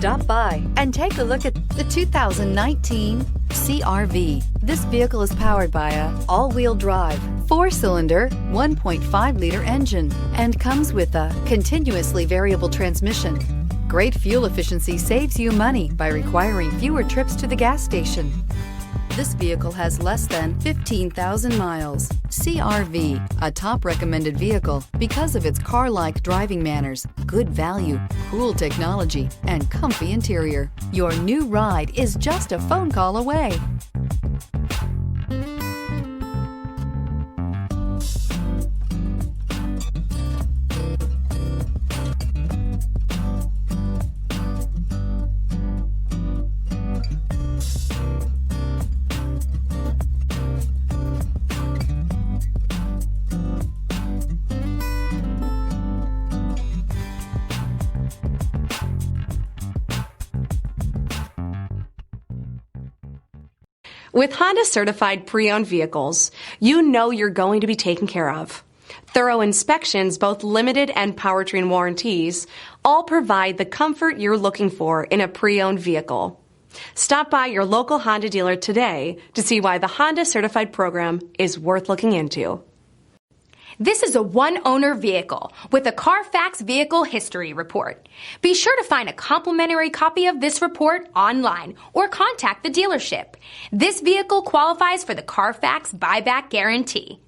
Stop by and take a look at the 2019 CR-V. This vehicle is powered by a all-wheel drive, 4-cylinder, 1.5-liter engine and comes with a continuously variable transmission. Great fuel efficiency saves you money by requiring fewer trips to the gas station. This vehicle has less than 15,000 miles. CR-V, a top recommended vehicle because of its car-like driving manners, good value, cool technology, and comfy interior. Your new ride is just a phone call away. With Honda certified pre-owned vehicles, you know you're going to be taken care of. Thorough inspections, both limited and powertrain warranties, all provide the comfort you're looking for in a pre-owned vehicle. Stop by your local Honda dealer today to see why the Honda certified program is worth looking into. This is a one-owner vehicle with a CARFAX Vehicle History Report. Be sure to find a complimentary copy of this report online or contact the dealership. This vehicle qualifies for the CARFAX Buyback Guarantee.